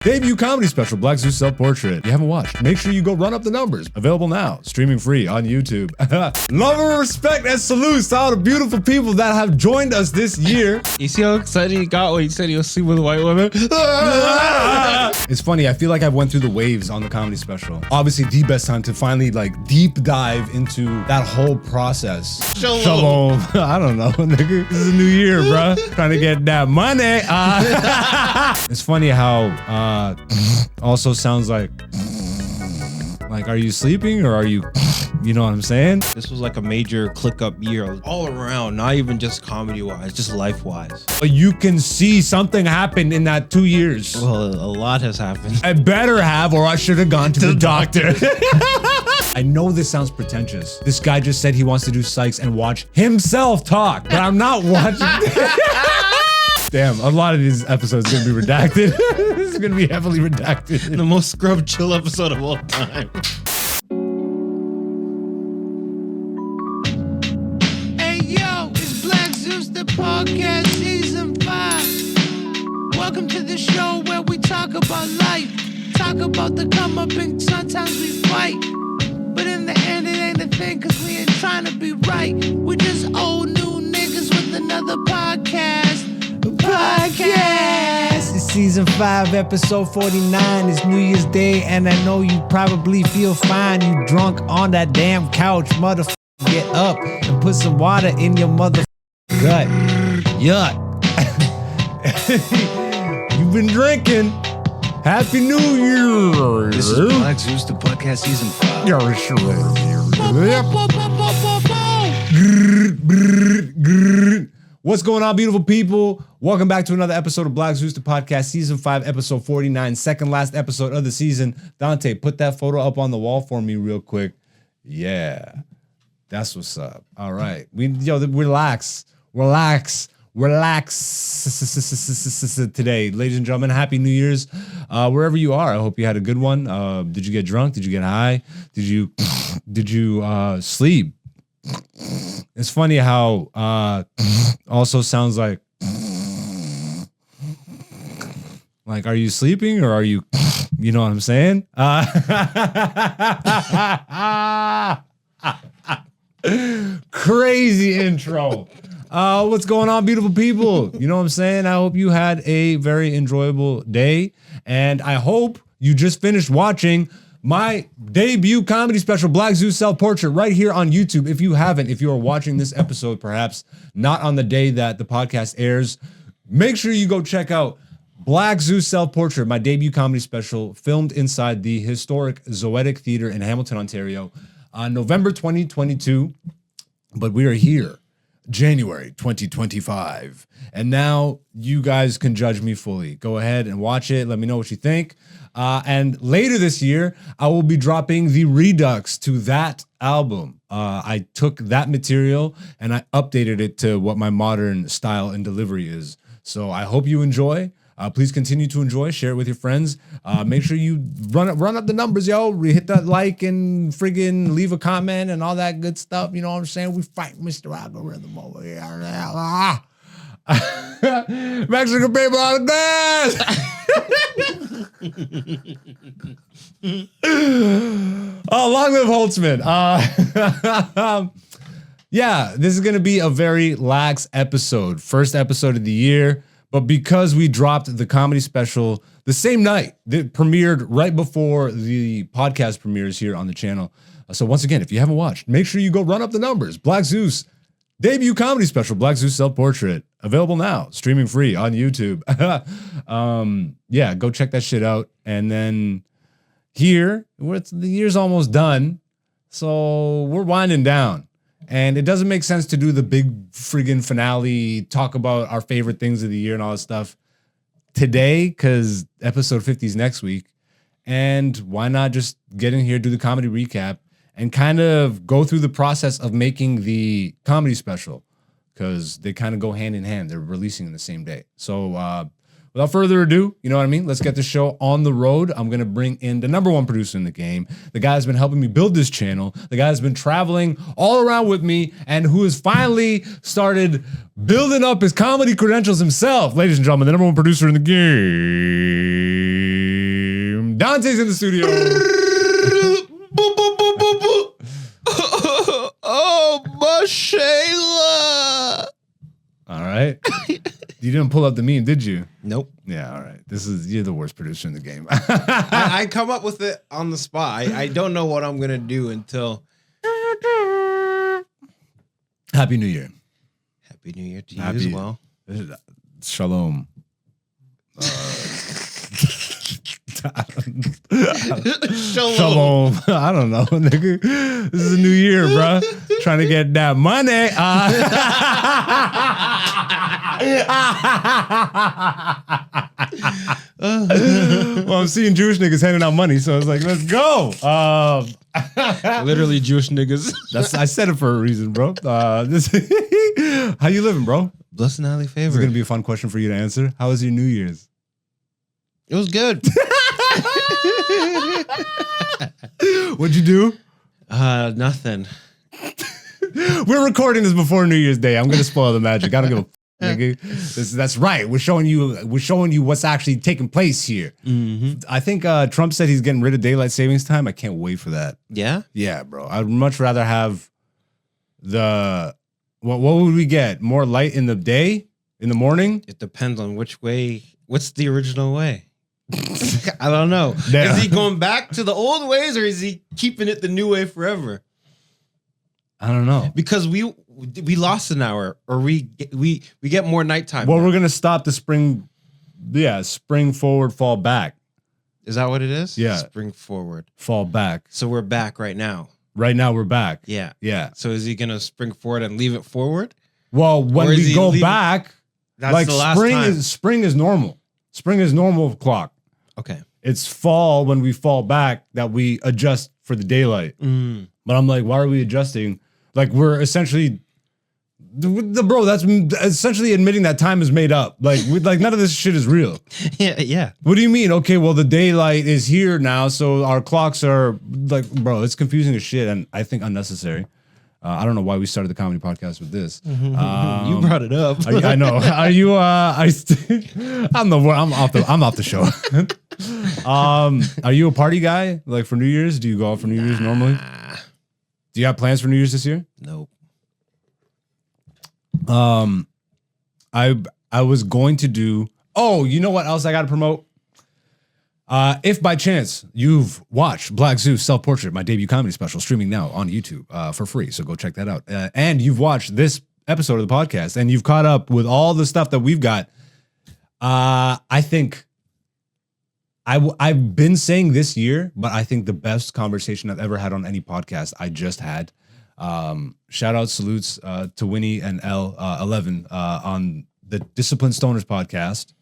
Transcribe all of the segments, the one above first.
Debut comedy special, Black Zeus Self-Portrait. If you haven't watched, make sure you go run up the numbers. Available now, streaming free on YouTube. Love and respect and salute to all the beautiful people that have joined us this year. You see how excited he got when he said he'll sleep with a white woman? It's funny, I feel like I've went through the waves on the comedy special. Obviously, the best time to finally deep dive into that whole process. Shalom. I don't know, nigga. This is a new year, bro. Trying to get that money. It's funny how also sounds like, are you sleeping or are you, you know what I'm saying? This was like a major click up year all around, not even just comedy wise, just life wise. But you can see something happened in that 2 years. Well, a lot has happened. I better have, or I should have gone to the doctor. I know this sounds pretentious. This guy just said he wants to do Sykes and watch himself talk, but I'm not watching. Damn, a lot of these episodes are gonna be redacted. This is gonna be heavily redacted. The most scrub chill episode of all time. Hey yo, it's Black Zeus the podcast season 5. Welcome to the show where we talk about life, talk about the come up and sometimes we fight. But in the end it ain't a thing cause we ain't trying to be right. We're just old new niggas with another podcast. It's season 5, episode 49. It's New Year's Day, and I know you probably feel fine. You drunk on that damn couch, motherfucker. Get up and put some water in your mother gut. Yuck. You've been drinking. Happy New Year. This is Black Zeus the podcast season 5. Yeah, sure. What's going on, beautiful people? Welcome back to another episode of Black Zeus the podcast, season 5, episode 49, second last episode of the season. Dante, put that photo up on the wall for me real quick. Yeah, that's what's up. All right, relax today, ladies and gentlemen. Happy New Year's, wherever you are. I hope you had a good one. Did you get drunk? Did you get high? Did you sleep? It's funny how also sounds like are you sleeping or are you, you know what I'm saying? Crazy intro. What's going on, beautiful people? You know what I'm saying? I hope you had a very enjoyable day, and I hope you just finished watching my debut comedy special, Black Zeus Self-Portrait, right here on YouTube. If you haven't, if you are watching this episode, perhaps not on the day that the podcast airs, make sure you go check out Black Zeus Self-Portrait, my debut comedy special, filmed inside the historic Zoetic Theater in Hamilton, Ontario, on November 2022. But we are here, January 2025. And now you guys can judge me fully. Go ahead and watch it. Let me know what you think. And later this year, I will be dropping the redux to that album. I took that material and I updated it to what my modern style and delivery is. So I hope you enjoy. Please continue to enjoy. Share it with your friends. Make sure you run up the numbers, yo. Hit that like and friggin' leave a comment and all that good stuff. You know what I'm saying? We fight Mr. Algorithm over here. Mexican people on the glass. Oh, long live Holtzman. Yeah, this is going to be a very lax episode. First episode of the year. But because we dropped the comedy special the same night, that premiered right before the podcast premieres here on the channel. So once again, if you haven't watched, make sure you go run up the numbers. Black Zeus debut comedy special, Black Zeus Self-Portrait. Available now, streaming free on YouTube. Yeah, go check that shit out. And then here, the year's almost done, so we're winding down. And it doesn't make sense to do the big friggin' finale, talk about our favorite things of the year and all that stuff today, because episode 50 is next week. And why not just get in here, do the comedy recap, and kind of go through the process of making the comedy special, because they kind of go hand in hand. They're releasing in the same day. So without further ado, you know what I mean? Let's get the show on the road. I'm going to bring in the number one producer in the game, the guy who's been helping me build this channel, the guy who's been traveling all around with me, and who has finally started building up his comedy credentials himself. Ladies and gentlemen, the number one producer in the game. Dante's in the studio. Oh, Mashayla. All right. You didn't pull up the meme, did you? Nope. Yeah, all right. You're the worst producer in the game. I come up with it on the spot. I don't know what I'm going to do until. Happy New Year. Happy New Year to you as well. Shalom. Shalom. I don't know, nigga. This is a new year, bro. Trying to get that money. Well, I'm seeing Jewish niggas handing out money, so I was like, let's go. Literally Jewish niggas. I said it for a reason, bro. How you living, bro? Blessed and highly This is favored. gonna be a fun question for you to answer. How was your New Year's? It was good. What'd you do? Nothing. We're recording this before New Year's Day. I'm gonna spoil the magic. I don't give a nigga. That's right. We're showing you what's actually taking place here. Mm-hmm. I think Trump said he's getting rid of daylight savings time. I can't wait for that. Yeah? Yeah, bro. I'd much rather have what would we get? More light in the day? In the morning? It depends on which way. What's the original way? I don't know. Yeah. Is he going back to the old ways or is he keeping it the new way forever? I don't know. Because we lost an hour or we get more nighttime. Well, now. we're gonna stop the spring. Yeah, spring forward, fall back. Is that what it is? Yeah. Spring forward. Fall back. So we're back right now. Right now we're back. Yeah. Yeah. So is he gonna spring forward and leave it forward? Well, when Or is we he go leaving- back, That's like the last time. spring is normal. Spring is normal clock. Okay. It's fall when we fall back that we adjust for the daylight. But I'm like, why are we adjusting? Like we're essentially, bro. That's essentially admitting that time is made up. Like none of this shit is real. Yeah. What do you mean? Okay, well the daylight is here now, so our clocks are like, bro. It's confusing as shit, and I think unnecessary. I don't know why we started the comedy podcast with this. You brought it up. I know. Are you? I'm off the show. Are you a party guy? Like for New Year's? Do you go out for New Year's normally? Do you have plans for New Year's this year? Nope. I was going to do. Oh, you know what else I got to promote? If by chance you've watched Black Zeus Self Portrait, my debut comedy special, streaming now on YouTube for free, so go check that out. And you've watched this episode of the podcast, and you've caught up with all the stuff that we've got. I think I've been saying this year, but I think the best conversation I've ever had on any podcast I just had. Shout out, salutes to Winnie and L11 on the Disciplined Stoners podcast.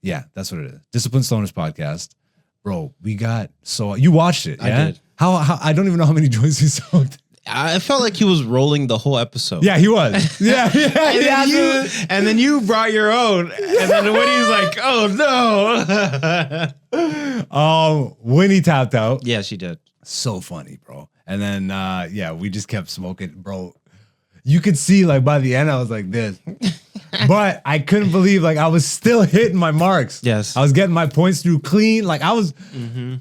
Yeah, that's what it is. Disciplined Stoners podcast. Bro, we got you watched it, yeah? I did. How I don't even know how many joints he smoked. I felt like he was rolling the whole episode. Yeah, he was. Yeah. And then you brought your own. And then Winnie's like, oh no. Winnie tapped out. Yeah, she did. So funny, bro. And then we just kept smoking, bro. You could see like by the end I was like this. But I couldn't believe like I was still hitting my marks. Yes. I was getting my points through clean. Like I was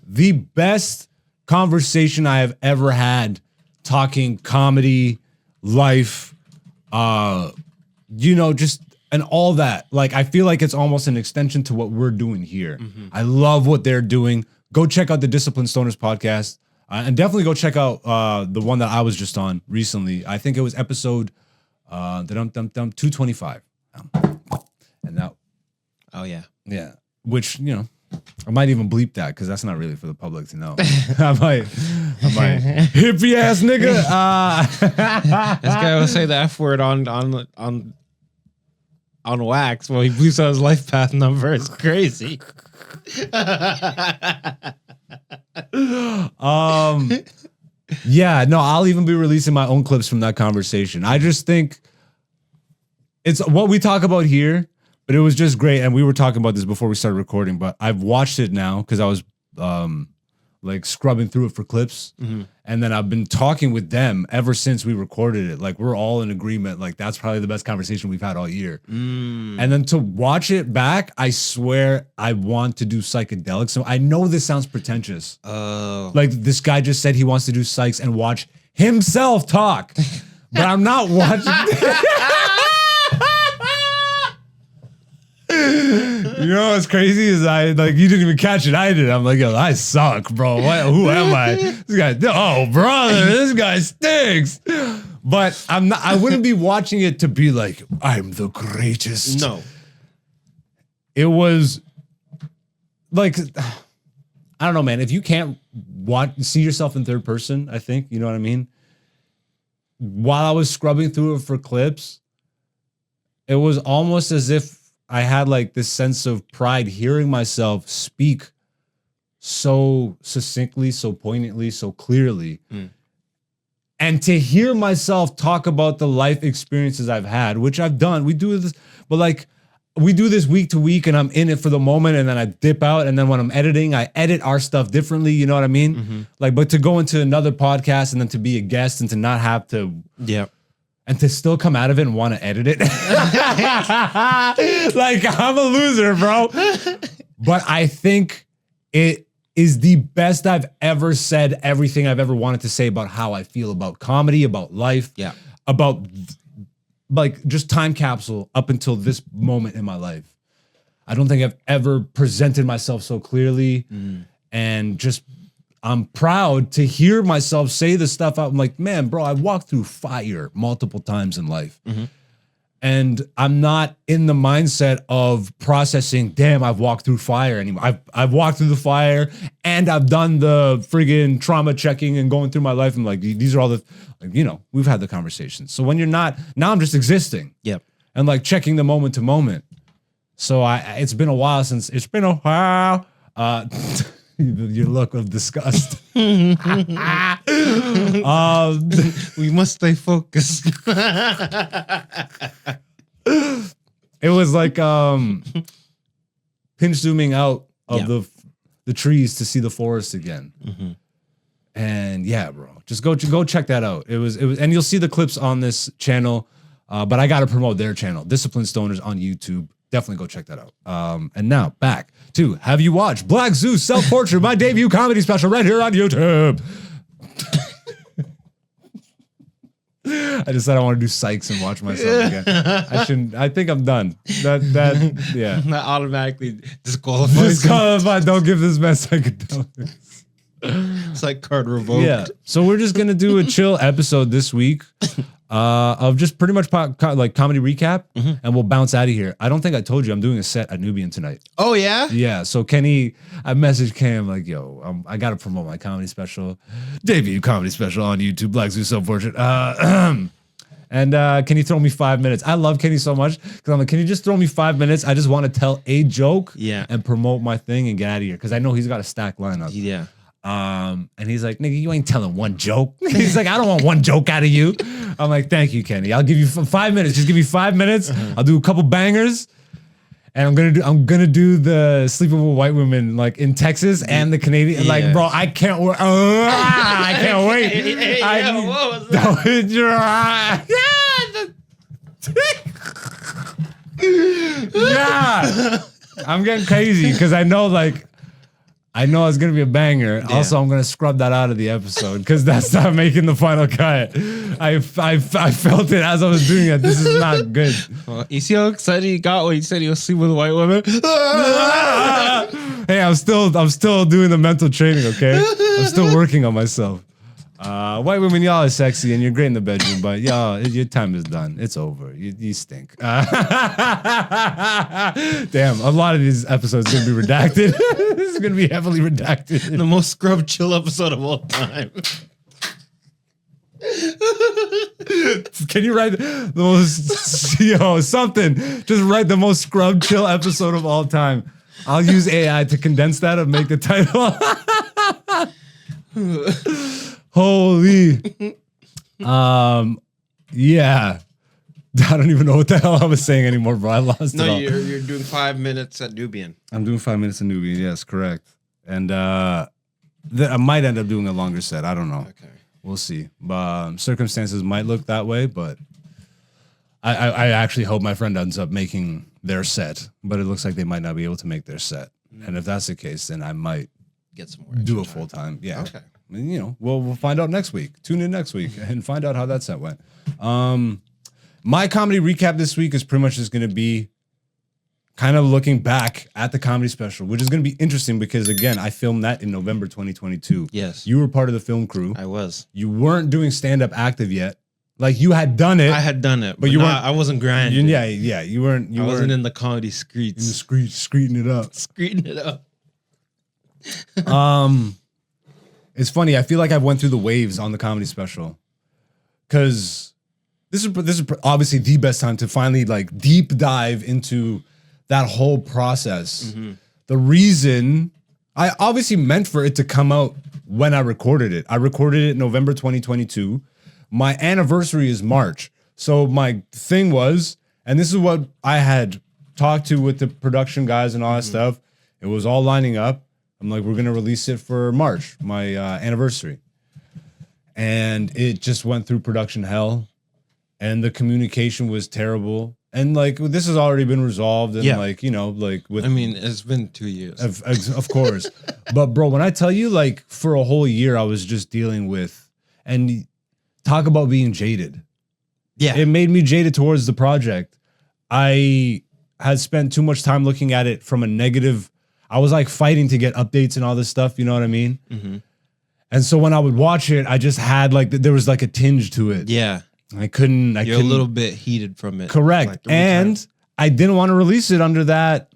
the best conversation I have ever had talking comedy, life, just and all that. Like I feel like it's almost an extension to what we're doing here. I love what they're doing. Go check out the Disciplined Stoners podcast. And definitely go check out the one that I was just on recently. I think it was episode 225. And that, Oh yeah. yeah, which, I might even bleep that because that's not really for the public to know. I might, hippie ass nigga. This guy will say the F word on wax while he bleeps out his life path number. It's crazy. Yeah, no, I'll even be releasing my own clips from that conversation. I just think it's what we talk about here, but it was just great. And we were talking about this before we started recording, but I've watched it now because I was like scrubbing through it for clips. And then I've been talking with them ever since we recorded it. Like we're all in agreement. Like that's probably the best conversation we've had all year. And then to watch it back, I swear I want to do psychedelics. So I know this sounds pretentious. Like this guy just said he wants to do psychs and watch himself talk. But I'm not watching. You know what's crazy is you didn't even catch it. I did. I'm like, yo, I suck, bro. Who am I? This guy, oh, brother, this guy stinks. But I'm not. I wouldn't be watching it to be like, I'm the greatest. No. It was like, I don't know, man. If you can't see yourself in third person, I think, you know what I mean? While I was scrubbing through it for clips, it was almost as if I had like this sense of pride hearing myself speak so succinctly, so poignantly, so clearly. And to hear myself talk about the life experiences I've had, which I've done. We do this, but like we do this week to week and I'm in it for the moment and then I dip out. And then when I'm editing, I edit our stuff differently. You know what I mean? Like, but to go into another podcast and then to be a guest and to not have to, and to still come out of it and want to edit it. Like, I'm a loser, bro. But I think it is the best I've ever said everything I've ever wanted to say about how I feel about comedy, about life, about like just time capsule up until this moment in my life. I don't think I've ever presented myself so clearly and just I'm proud to hear myself say the stuff out. I'm like, man, bro, I walked through fire multiple times in life. And I'm not in the mindset of processing, damn, I've walked through fire anymore. I've walked through the fire and I've done the friggin' trauma checking and going through my life. I'm like, these are all the, like, you know, we've had the conversations. So when you're not, now I'm just existing. And like checking the moment to moment. So it's been a while. Your look of disgust. We must stay focused. It was like pinch zooming out of the trees to see the forest again. And yeah, bro, just go check that out. It was, and you'll see the clips on this channel. But I got to promote their channel, Disciplined Stoners on YouTube. Definitely go check that out. And now back to have you watched Black Zeus Self-Portrait, my debut comedy special right here on YouTube. I just said I want to do psychs and watch myself again. I shouldn't. I think I'm done. Yeah. Not automatically disqualified. Disqualified. Don't give this man psychedelics. It's like card revoked. Yeah. So we're just gonna do a chill episode this week. Of just pretty much like comedy recap, and we'll bounce out of here. I don't think I told you I'm doing a set at Nubian tonight. Oh yeah? Yeah. So Kenny, I messaged Cam like, yo, I gotta promote my comedy special, debut comedy special on YouTube, Black Zeus Self-Portrait. And can you throw me 5 minutes? I love Kenny so much because I'm like, can you just throw me 5 minutes? I just want to tell a joke, and promote my thing and get out of here because I know he's got a stacked lineup. Yeah. And he's like, nigga, you ain't telling one joke. He's like, I don't want one joke out of you. I'm like, thank you, Kenny. I'll give you 5 minutes. Just give me 5 minutes. I'll do a couple bangers. And I'm gonna do the sleeping with white women like in Texas and the Canadian. Like, bro, I can't wait. I can't wait. What was that? Yeah. I'm getting crazy because I know it's gonna be a banger. Yeah. Also, I'm gonna scrub that out of the episode because that's not making the final cut. I felt it as I was doing it. This is not good. Well, you see how excited he got when he said he was sleeping with a white woman? Hey, I'm still doing the mental training. Okay, I'm still working on myself. White women, y'all are sexy and you're great in the bedroom, but y'all, your time is done. It's over. You stink. Damn, a lot of these episodes are gonna be redacted. This is gonna be heavily redacted. The most scrub chill episode of all time. Can you write the most something? Just write the most scrub chill episode of all time. I'll use AI to condense that and make the title. Holy. Yeah. I don't even know what the hell I was saying anymore, bro. I lost it all. No, you're doing 5 minutes at Nubian. I'm doing 5 minutes of Nubian. Yes, correct. And I might end up doing a longer set. I don't know. Okay. We'll see. Circumstances might look that way, but I actually hope my friend ends up making their set. But it looks like they might not be able to make their set. And if that's the case, then I might Get some more. do a extra time. full time. Yeah. Okay. You know, we'll find out next week. Tune in next week and find out how that set went. My comedy recap this week is pretty much just going to be kind of looking back at the comedy special, which is going to be interesting because, again, I filmed that in November 2022. Yes. You were part of the film crew. I was. You weren't doing stand-up active yet. Like, you had done it. I had done it, but you weren't. I wasn't grinding. Yeah. You weren't. You I weren't wasn't in the comedy streets. in the street, screeting it up. Screeting it up. It's funny. I feel like I've went through the waves on the comedy special because this is obviously the best time to finally like deep dive into that whole process. Mm-hmm. The reason I obviously meant for it to come out when I recorded it. I recorded it November 2022. My anniversary is March. So my thing was, and this is what I had talked to with the production guys and all that stuff. It was all lining up. I'm like, we're going to release it for March, my anniversary. And it just went through production hell. And the communication was terrible. And like, this has already been resolved. And like, you know, like with... I mean, it's been 2 years. Of course. But bro, when I tell you, like, for a whole year, I was just dealing with... And talk about being jaded. Yeah. It made me jaded towards the project. I had spent too much time looking at it from a negative... I was like fighting to get updates and all this stuff. You know what I mean? Mm-hmm. And so when I would watch it, I just had like, there was like a tinge to it. Yeah. I couldn't. You're a little bit heated from it. Correct. Like, and I didn't want to release it under that.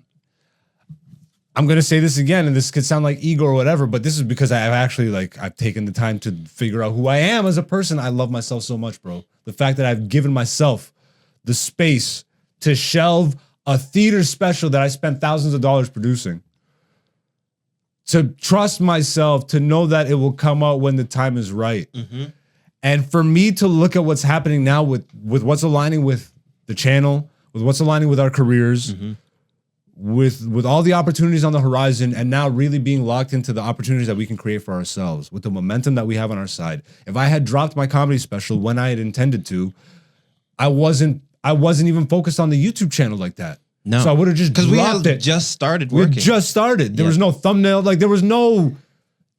I'm going to say this again, and this could sound like ego or whatever, but this is because I've actually like, I've taken the time to figure out who I am as a person. I love myself so much, bro. The fact that I've given myself the space to shelve a theater special that I spent thousands of dollars producing. To trust myself, to know that it will come out when the time is right. Mm-hmm. And for me to look at what's happening now with what's aligning with the channel, with what's aligning with our careers, with all the opportunities on the horizon, and now really being locked into the opportunities that we can create for ourselves, with the momentum that we have on our side. If I had dropped my comedy special when I had intended to, I wasn't even focused on the YouTube channel like that. No. So I would have just dropped we had it. just started We working. just started. There Yeah. was no thumbnail. Like there was no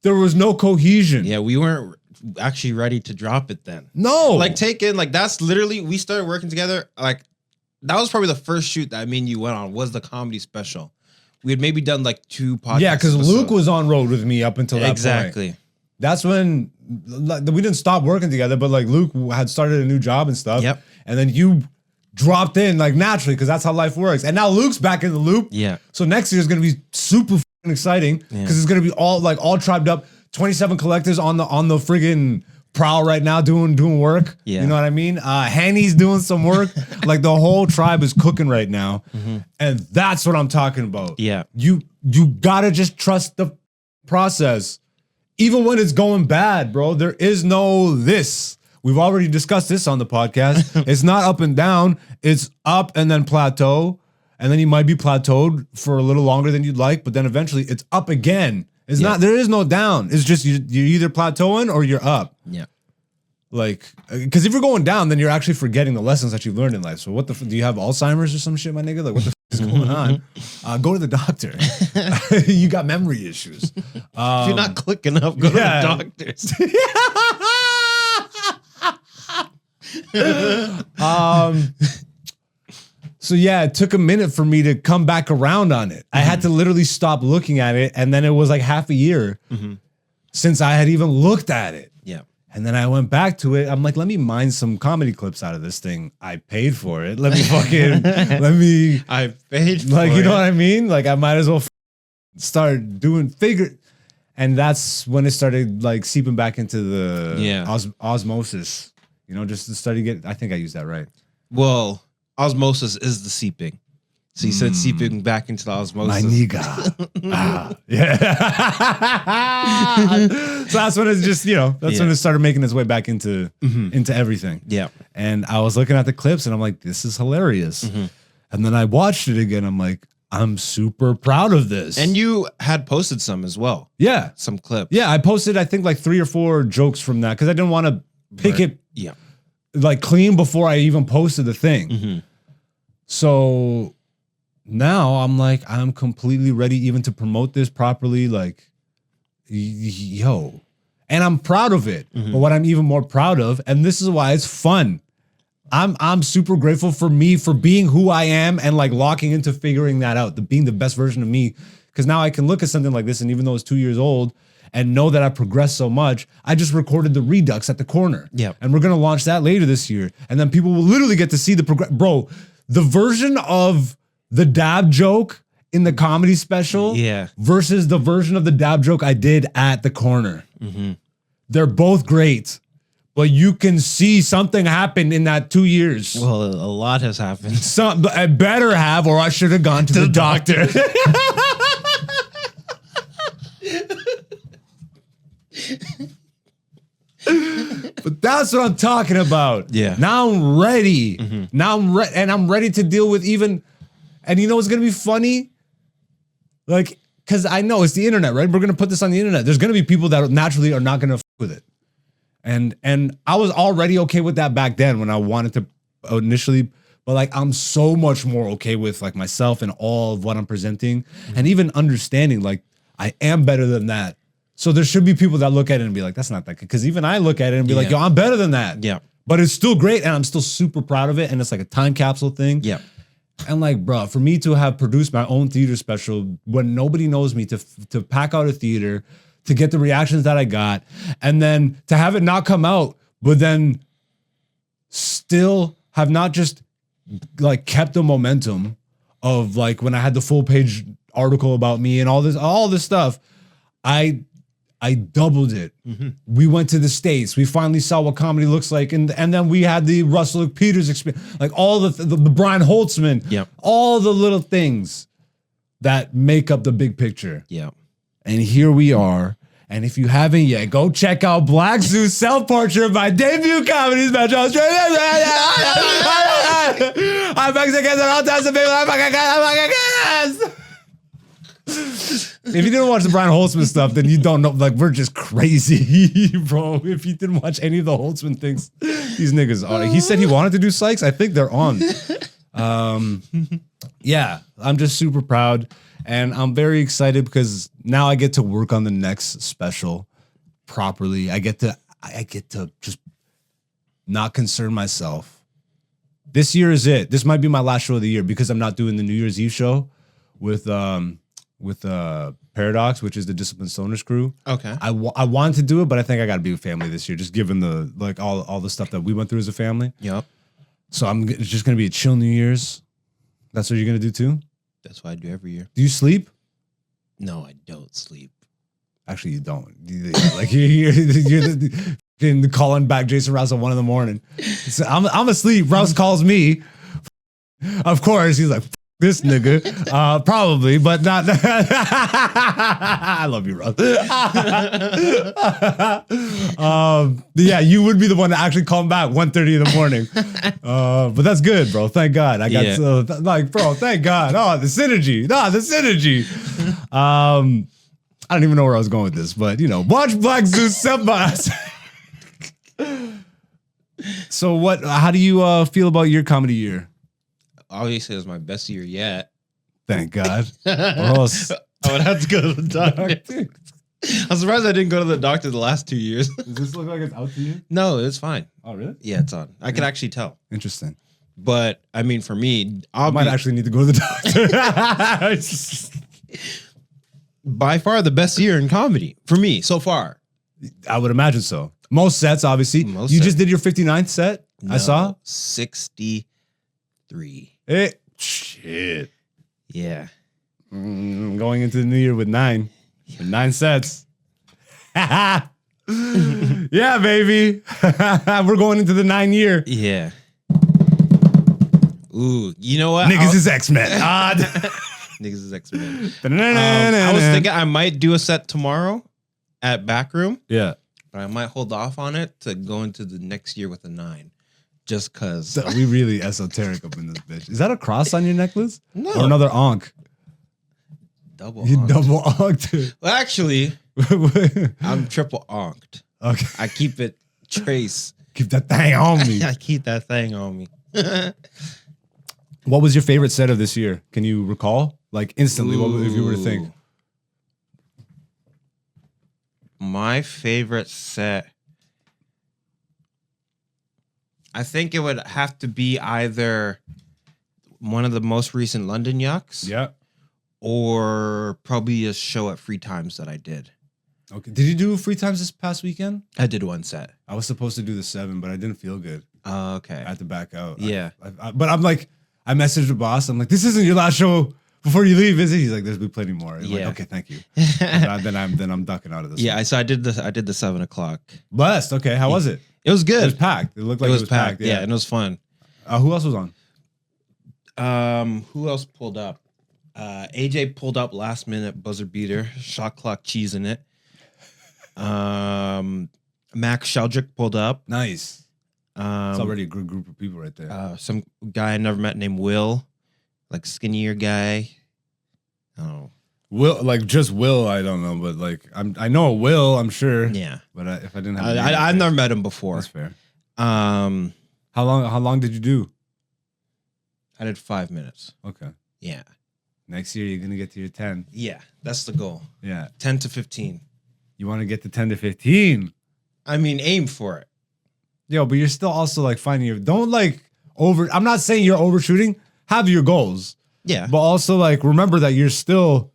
cohesion. Yeah, we weren't actually ready to drop it then. No. Like that's literally, we started working together. Like that was probably the first shoot that me and you went on was the comedy special. We had maybe done like 2 podcasts. Yeah, because Luke was on road with me up until that point. Exactly. That's when like, we didn't stop working together, but like Luke had started a new job and stuff. Yep. And then you dropped in like naturally because that's how life works. And now Luke's back in the loop. Yeah. So next year is going to be super exciting because it's going to be all tribed up. 27 collectors on the friggin' prowl right now doing work. Yeah. You know what I mean? Hanny's doing some work. Like the whole tribe is cooking right now. And that's what I'm talking about. Yeah. You gotta just trust the process. Even when it's going bad, bro. There is no this. We've already discussed this on the podcast. It's not up and down. It's up and then plateau. And then you might be plateaued for a little longer than you'd like, but then eventually it's up again. It's not, there is no down. It's just you're either plateauing or you're up. Yeah. Like, because if you're going down, then you're actually forgetting the lessons that you've learned in life. So what do you have Alzheimer's or some shit, my nigga? Like what the is going on? Go to the doctor. You got memory issues. If you're not clicking up, go to the doctors. So yeah, it took a minute for me to come back around on it. I had to literally stop looking at it, and then it was like half a year since I had even looked at it. Yeah. And then I went back to it. I'm like, let me mine some comedy clips out of this thing. I paid for it. Let me fucking I paid for like, it. you know what I mean? Like I might as well start doing figure. And that's when it started like seeping back into the osmosis. You know, just to study get. I think I used that right. Well, osmosis is the seeping. So you said seeping back into the osmosis. My nigga. Yeah. So that's when it's just, that's when it started making its way back into everything. Yeah. And I was looking at the clips and I'm like, this is hilarious. And then I watched it again. I'm like, I'm super proud of this. And you had posted some as well. Yeah. Some clips. Yeah, I posted, I think, like 3 or 4 jokes from that because I didn't want to pick it Yeah. like clean before I even posted the thing. Mm-hmm. So now I'm like, I'm completely ready even to promote this properly. Like, yo. And I'm proud of it. Mm-hmm. But what I'm even more proud of, and this is why it's fun. I'm super grateful for me for being who I am and like locking into figuring that out, being the best version of me. Because now I can look at something like this, and even though it's 2 years old, and know that I progressed so much, I just recorded the Redux at the corner. Yeah. And we're gonna launch that later this year. And then people will literally get to see the progress. Bro, the version of the dab joke in the comedy special versus the version of the dab joke I did at the corner. Mm-hmm. They're both great. But you can see something happen in that 2 years. Well, a lot has happened. I better have, or I should have gone to the doctor. But that's what I'm talking about. Yeah. Now I'm ready. Mm-hmm. Now I'm ready, and I'm ready to deal with even. And you know what's gonna be funny? Like, because I know it's the internet, right? We're gonna put this on the internet. There's gonna be people that naturally are not gonna f with it. And I was already okay with that back then when I wanted to initially, but like I'm so much more okay with like myself and all of what I'm presenting, and even understanding like I am better than that. So there should be people that look at it and be like, that's not that good. Because even I look at it and be like, yo, I'm better than that. Yeah. But it's still great, and I'm still super proud of it. And it's like a time capsule thing. Yeah. And like, bro, for me to have produced my own theater special when nobody knows me, to pack out a theater, to get the reactions that I got, and then to have it not come out, but then still have not just like kept the momentum of like when I had the full page article about me and all this stuff, I doubled it. Mm-hmm. We went to the States. We finally saw what comedy looks like. And then we had the Russell Peters experience, like all the Brian Holtzman, all the little things that make up the big picture. Yeah. And here we are. And if you haven't yet, go check out Black Zeus Self-Portrait, my debut comedy special. I'm Mexican and all types of people. If you didn't watch the Brian Holtzman stuff, then you don't know. Like, we're just crazy, bro. If you didn't watch any of the Holtzman things, these niggas are. He said he wanted to do Sykes. I think they're on. Yeah, I'm just super proud. And I'm very excited because now I get to work on the next special properly. I get to just not concern myself. This year is it. This might be my last show of the year because I'm not doing the New Year's Eve show with Paradox, which is the Discipline Stoners crew. Okay. I wanted to do it, but I think I got to be with family this year, just given the like all the stuff that we went through as a family. Yep. So it's just gonna be a chill New Year's. That's what you're gonna do too? That's what I do every year. Do you sleep? No, I don't sleep. Actually, you don't. Like you're calling back Jason Rouse at 1 a.m. So I'm asleep. Rouse calls me. Of course, he's like, this nigga, probably, but not. I love you, Rouse. Yeah, you would be the one to actually call him back 1:30 in the morning. But that's good, bro. Thank God. I got like, bro. Thank God. Oh, the synergy. The synergy. I don't even know where I was going with this, but you know, watch Black Zeus Self-Portrait. So what? How do you feel about your comedy year? Obviously, it was my best year yet. Thank God. I would have to go to the doctor. I'm surprised I didn't go to the doctor the last 2 years. Does this look like it's out to you? No, it's fine. Oh, really? Yeah, it's on. I can actually tell. Interesting. But I mean, for me, I might actually need to go to the doctor. By far the best year in comedy for me so far. I would imagine so. Most sets, obviously. You just did your 59th set? No, I saw 63. Hey, shit. Yeah. Going into the new year with 9. Yeah. 9 sets. Yeah, baby. We're going into the 9 year. Yeah. Ooh, you know what? Niggas is X-Men. Niggas is X-Men. I was thinking I might do a set tomorrow at Backroom. Yeah. But I might hold off on it to go into the next year with a 9. Just cause we really esoteric up in this bitch. Is that a cross on your necklace? No. Or another ankh? double. You onked. double onked. Well, actually, I'm triple onked. Okay. I keep it trace. Keep that thing on me. I keep that thing on me. What was your favorite set of this year? Can you recall? Like instantly, what if you were to think? Ooh. My favorite set. I think it would have to be either one of the most recent London Yucks Yeah. or probably a show at Free Times that I did. Okay. Did you do free times this past weekend? I did one set. I was supposed to do the 7, but I didn't feel good. Okay. I had to back out. Yeah. But I'm like, I messaged the boss. I'm like, this isn't your last show before you leave, is it? He's like, there's be plenty more. I'm like, Yeah. okay, thank you. then I'm ducking out of this. Yeah, one. so I did the 7 o'clock. Blessed. Okay, how was it? It was It good. was packed. It looked like It was packed. Yeah, and it was fun. Who else was on? Who else pulled up? AJ pulled up last minute buzzer beater, shot clock cheese in it. Max Sheldrick pulled up. Nice. It's already a good group of people right there. Some guy I never met named Will, like skinnier guy. Oh, Will, like just Will, I don't know, but like I know Will, I'm sure. yeah. But if I didn't have, I've never met him before. That's fair. Um, How long did you do? I did 5 minutes. Okay. Yeah, Next year you're gonna get to your 10. yeah, that's the goal. Yeah. 10 to 15. You want to get to 10 to 15. I mean, aim for it. Yo, but you're still also like finding your don't like over. I'm not saying you're overshooting. Have your goals, Yeah, but also like remember that you're still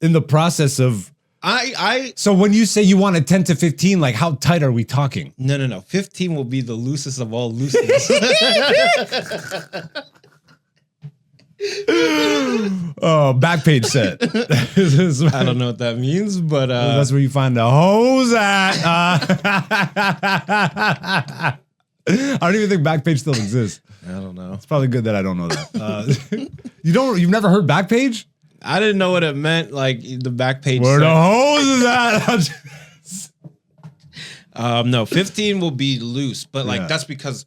in the process of. I So when you say you want a 10 to 15, like how tight are we talking? no. 15 will be the loosest of all looseness. Oh, back page set. I don't know what that means, but That's where you find the hose at. I don't even think Backpage still exists. I don't know. It's probably good that I don't know that. You've never heard Backpage? I didn't know what it meant. Like the back page. Where said- the hose is at? No, 15 will be loose, but like Yeah. that's because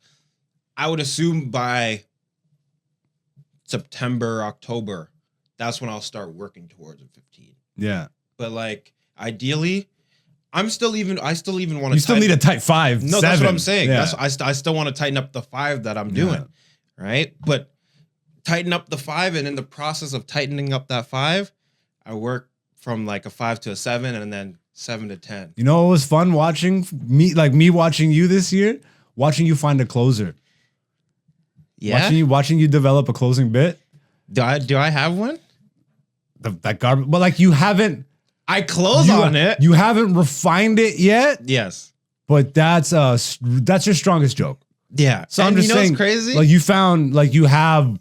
I would assume by September, October, that's when I'll start working towards a 15. Yeah. But like ideally, I still even want to. You still need a tight 5. No, 7. that's what I'm saying. Yeah. I still want to tighten up the 5 that I'm doing, right? But tighten up the 5, and in the process of tightening up that 5, I work from like a 5 to a 7, and then 7 to 10. You know what was fun watching me watching you this year? Watching you find a closer. Yeah. Watching you develop a closing bit. Do I have one? That garbage. But like you haven't I close on it. You haven't refined it yet, Yes. but that's your strongest joke. Yeah. So And I'm just you know saying, what's crazy? like you found, like you have.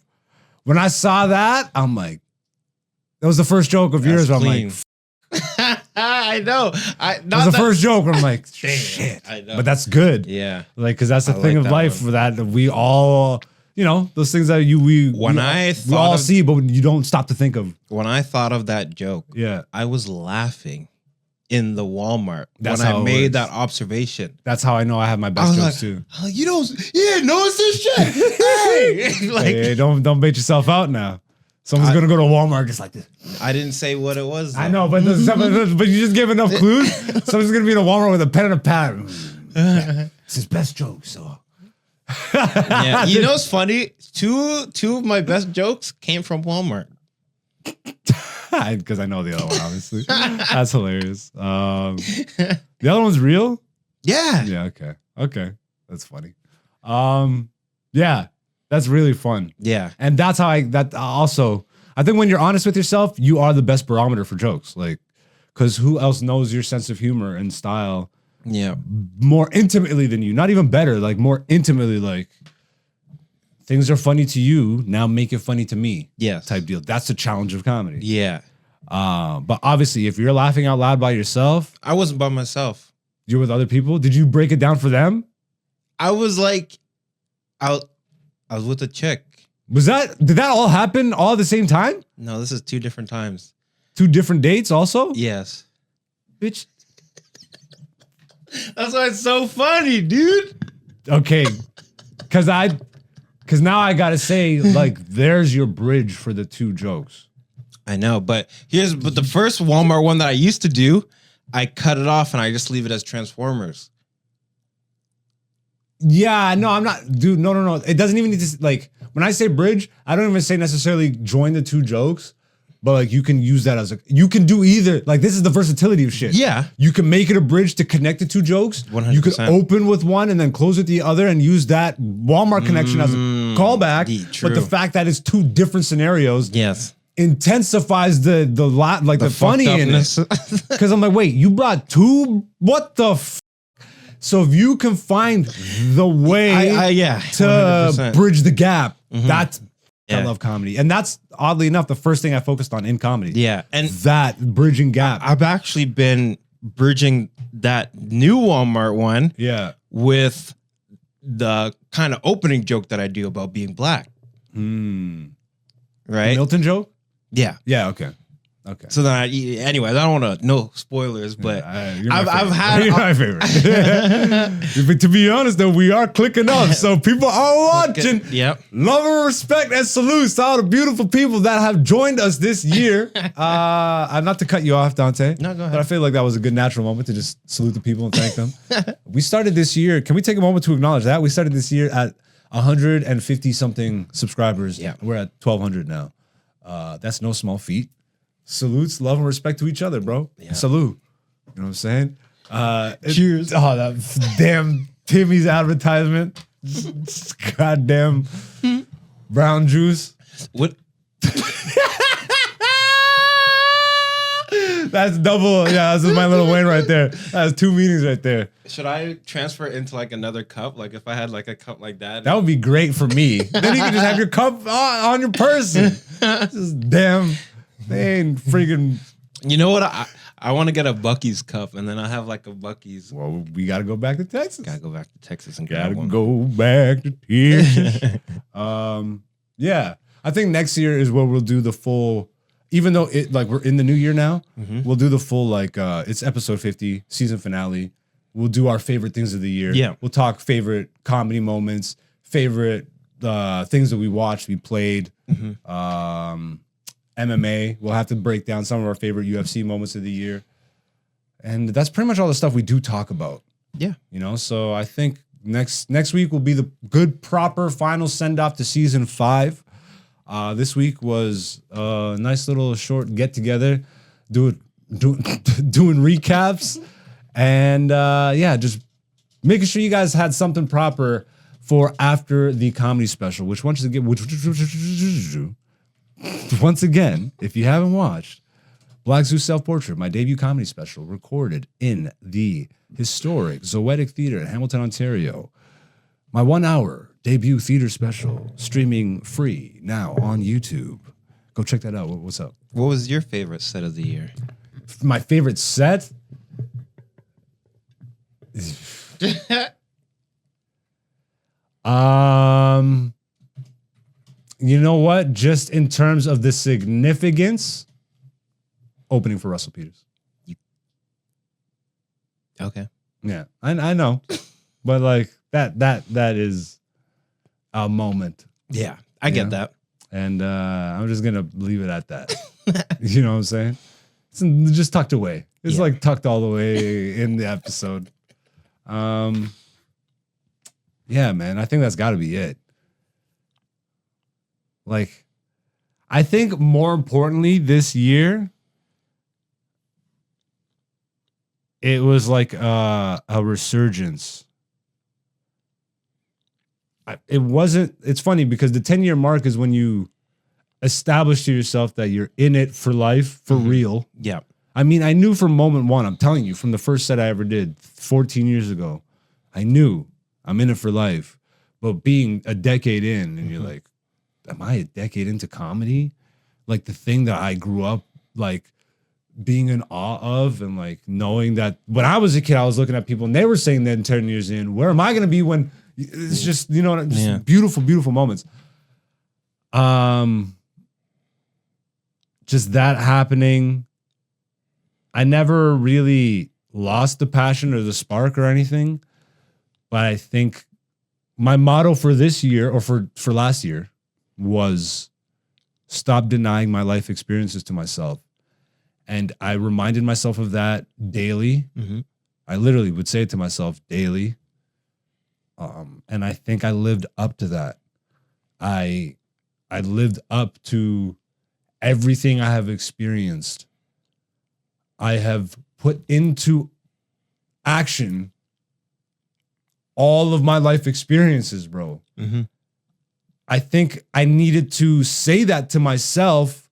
When I saw that, I'm like, that was the first joke of yours. Where I'm like, I know. that was the first joke. Where I'm like, shit. I know. But that's good. Yeah. Like, because that's the I thing like of that life one. that we all, those things that we all see, but you don't stop to think of. When I thought of that joke, Yeah, I was laughing in the Walmart That's when how I it made works. that observation. that's how I know I have my I best was jokes like, too. "Oh, you don't notice this shit? Hey! Like, Hey, don't bait yourself out now. Someone's gonna go to Walmart just like this. I didn't say what it was. I though. know, but but you just gave enough clues. Someone's gonna be in a Walmart with a pen and a pad. It's his best joke. So Yeah. You know what's funny? Two of my best jokes came from Walmart. because I know the other one, obviously. That's hilarious. The other one's real. Yeah. Yeah. Okay. That's funny. Yeah, that's really fun. Yeah. And that's how I think when you're honest with yourself, you are the best barometer for jokes. Like, because who else knows your sense of humor and style Yeah. more intimately than you? Not even better, like more intimately. Like, things are funny to you, now make it funny to me. Yes. Type deal. That's the challenge of comedy. Yeah. But obviously, if you're laughing out loud by yourself, I wasn't by myself. you're with other people. Did you break it down for them? I was like, I was with a chick. Did that all happen all at the same time? No, this is 2 different times. 2 different dates also? Yes. Bitch. That's why it's so funny, dude. Okay. Cause now I gotta say, like, there's your bridge for the 2 jokes. I know, but the first Walmart one that I used to do, I cut it off and I just leave it as Transformers. Yeah, no, I'm not, dude. No. It doesn't even need to, like, when I say bridge, I don't even say necessarily join the two jokes, but like you can use that as you can do either. Like, this is the versatility of shit. Yeah. You can make it a bridge to connect the two jokes. 100%. You could open with one and then close with the other and use that Walmart connection as a callback. True. But the fact that it's two different scenarios intensifies the funny in it. Because I'm like, wait, you brought two? What the So if you can find the way to 100%. bridge the gap, that's I love comedy. And that's, oddly enough, the first thing I focused on in comedy. Yeah. And that bridging gap. I've actually been bridging that new Walmart one with the kind of opening joke that I do about being black. Right? The Milton joke? Yeah. Yeah, okay. So then anyway, I don't want to, no spoilers, but I've had you're my favorite. But to be honest though, we are clicking up, so people are watching. Yep. Love and respect and salutes to all the beautiful people that have joined us this year. I'm not to cut you off, Dante. No, go ahead. But I feel like that was a good natural moment to just salute the people and thank them. We started this year. Can we take a moment to acknowledge that? We started this year at 150 something subscribers. Yeah. We're at 1,200 now. That's no small feat. Salutes, love, and respect to each other, bro. Yeah. Salute. You know what I'm saying? Cheers. Oh, that damn Timmy's advertisement. Goddamn brown juice. What? That's double. Yeah, this is my little Wayne right there. That's two meanings right there. Should I transfer it into like another cup? Like if I had like a cup like that? That would be great for me. Then you can just have your cup on your person. Just damn. They ain't freaking. You know what? I want to get a Buc-ee's cup, and then I have like a Buc-ee's. Well, we got to go back to Texas. Gotta go back to Texas and Gotta grab one. go back to Texas. Yeah. I think next year is where we'll do the full, even though it like we're in the new year now, we'll do the full like it's episode 50, season finale. We'll do our favorite things of the year. Yeah. We'll talk favorite comedy moments, favorite things that we watched, we played. MMA. We'll have to break down some of our favorite UFC moments of the year. And that's pretty much all the stuff we do talk about. Yeah. You know, so I think next week will be the good, proper final send-off to season 5. This week was a nice little short get-together, doing recaps, and just making sure you guys had something proper for after the comedy special, which once again, if you haven't watched Black Zeus Self-Portrait, my debut comedy special, recorded in the historic Zoetic Theater in Hamilton, Ontario. My 1-hour debut theater special, streaming free now on YouTube. Go check that out. What's up? What was your favorite set of the year? My favorite set? You know what? Just in terms of the significance, opening for Russell Peters. Okay. Yeah, I know, but like that is a moment. Yeah, I get that. And I'm just gonna leave it at that. You know what I'm saying? It's just tucked away. It's like tucked all the way in the episode. Yeah, man. I think that's got to be it. Like, I think more importantly this year, it was like a resurgence. It's funny because the 10-year mark is when you establish to yourself that you're in it for life, for real. Yeah. I mean, I knew from moment one, I'm telling you, from the first set I ever did 14 years ago, I knew I'm in it for life. But being a decade in, and you're like, am I a decade into comedy? Like the thing that I grew up like being in awe of, and like knowing that when I was a kid, I was looking at people and they were saying that 10 years in, where am I going to be when it's just, you know, just beautiful, beautiful moments. Just that happening. I never really lost the passion or the spark or anything, but I think my motto for this year or for last year was Stop denying my life experiences to myself. And I reminded myself of that daily. Mm-hmm. I literally would say it to myself daily. And I think I lived up to that. I lived up to everything I have experienced. I have put into action all of my life experiences, bro. Mm-hmm. I think I needed to say that to myself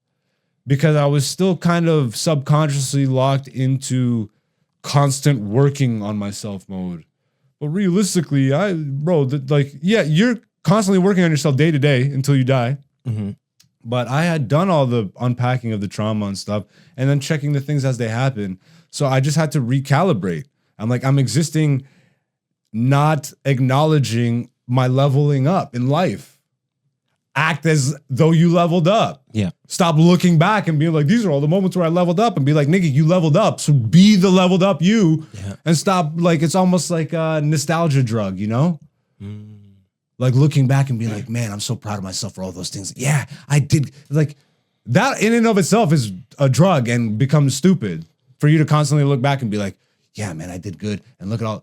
because I was still kind of subconsciously locked into constant working on myself mode. But realistically, you're constantly working on yourself day to day until you die. Mm-hmm. But I had done all the unpacking of the trauma and stuff and then checking the things as they happen. So I just had to recalibrate. I'm existing, not acknowledging my leveling up in life. Act as though you leveled up. Yeah. Stop looking back and being like, these are all the moments where I leveled up, and be like, nigga, you leveled up. So be the leveled up you and stop. Like, it's almost like a nostalgia drug, you know? Like looking back and being like, man, I'm so proud of myself for all those things. Yeah, I did. Like that in and of itself is a drug and becomes stupid for you to constantly look back and be like, yeah, man, I did good. And look at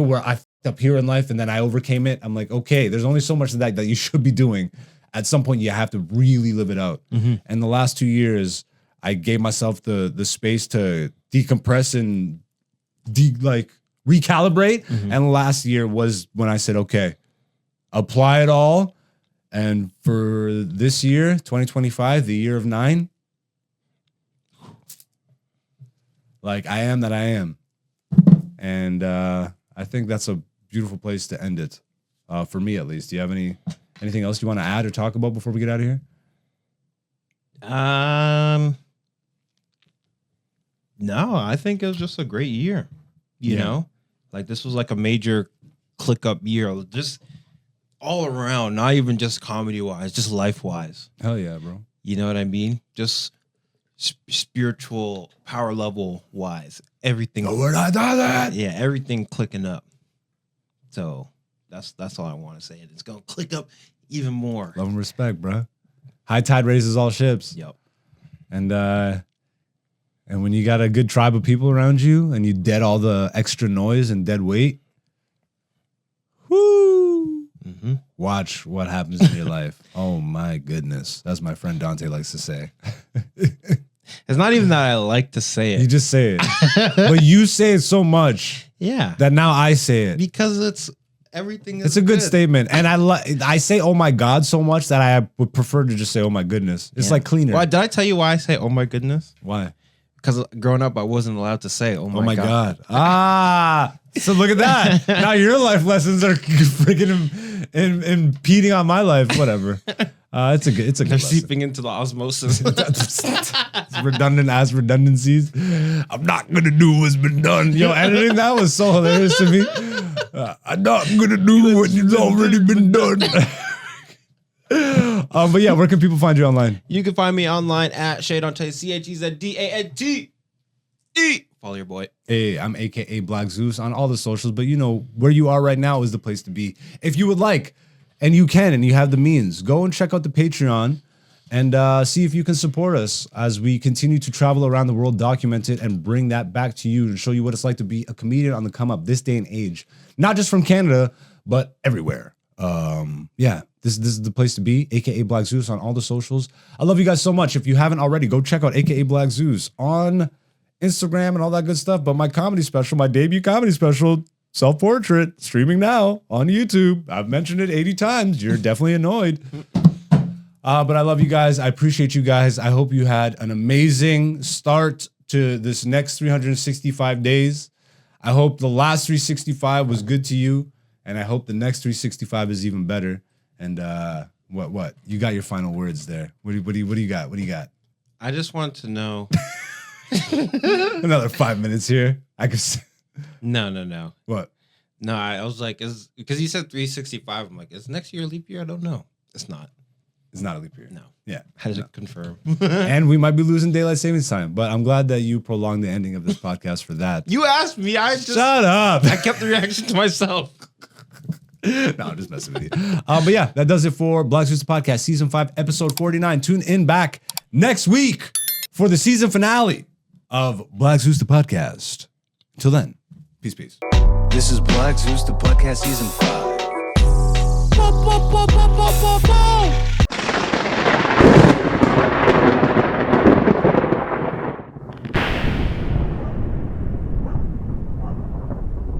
where I fucked up here in life and then I overcame it. I'm like, okay, there's only so much of that you should be doing. At some point, you have to really live it out. Mm-hmm. And the last 2 years, I gave myself the space to decompress and recalibrate. Mm-hmm. And last year was when I said, okay, apply it all. And for this year, 2025, the year of 9, like I am that I am. And I think that's a beautiful place to end it. For me, at least. Do you have anything else you want to add or talk about before we get out of here? No, I think it was just a great year. You know, like this was like a major click up year, just all around, not even just comedy wise, just life wise. Hell yeah, bro. You know what I mean? Just spiritual power level wise, everything. Oh, where'd I do that? Yeah, everything clicking up. So that's all I want to say. And it's gonna click up even more. Love and respect, bro. High tide raises all ships. Yep. And when you got a good tribe of people around you and you dead all the extra noise and dead weight, whoo! Mm-hmm. Watch what happens in your life. Oh my goodness. That's my friend Dante likes to say. It's not even that I like to say it. You just say it. But you say it so much that now I say it. Because it's everything. It's a good statement. And I say oh my God so much that I would prefer to just say oh my goodness. It's like cleaner. Well, did I tell you why I say oh my goodness? Why? Because growing up, I wasn't allowed to say oh my God. So look at that. Now your life lessons are freaking impeding on my life. Whatever. It's a good They're seeping into the osmosis. It's redundant as redundancies. I'm not gonna do what's been done. Yo, editing that was so hilarious to me. I'm not gonna do what's already been done. But yeah, where can people find you online? You can find me online at Shade Dante, CHEZDANTE. Follow your boy. Hey, I'm AKA Black Zeus on all the socials, but you know where you are right now is the place to be. If you would like, and you can, and you have the means, go and check out the Patreon and see if you can support us as we continue to travel around the world, document it, and bring that back to you and show you what it's like to be a comedian on the come up this day and age. Not just from Canada, but everywhere. Yeah, this is the place to be, AKA Black Zeus on all the socials. I love you guys so much. If you haven't already, go check out AKA Black Zeus on Instagram and all that good stuff. But my comedy special, my debut comedy special, Self-Portrait, streaming now on YouTube. I've mentioned it 80 times. You're definitely annoyed. But I love you guys. I appreciate you guys. I hope you had an amazing start to this next 365 days. I hope the last 365 was good to you. And I hope the next 365 is even better. And what? You got your final words there. What do you got? What do you got? I just want to know. Another 5 minutes here. I could. No. What? No, I was like, because you said 365. I'm like, is next year a leap year? I don't know. It's not. It's not a leap year. No. Yeah. How did it confirm? And we might be losing daylight savings time, but I'm glad that you prolonged the ending of this podcast for that. You asked me. I just Shut up. I kept the reaction to myself. No, I'm just messing with you. But yeah, that does it for Black Zeus Podcast, Season 5, Episode 49. Tune in back next week for the season finale of Black Zeus Podcast. Until then, peace, peace. This is Black Zeus Podcast Season 5. Boom, boom, boom, boom, boom, boom, boom.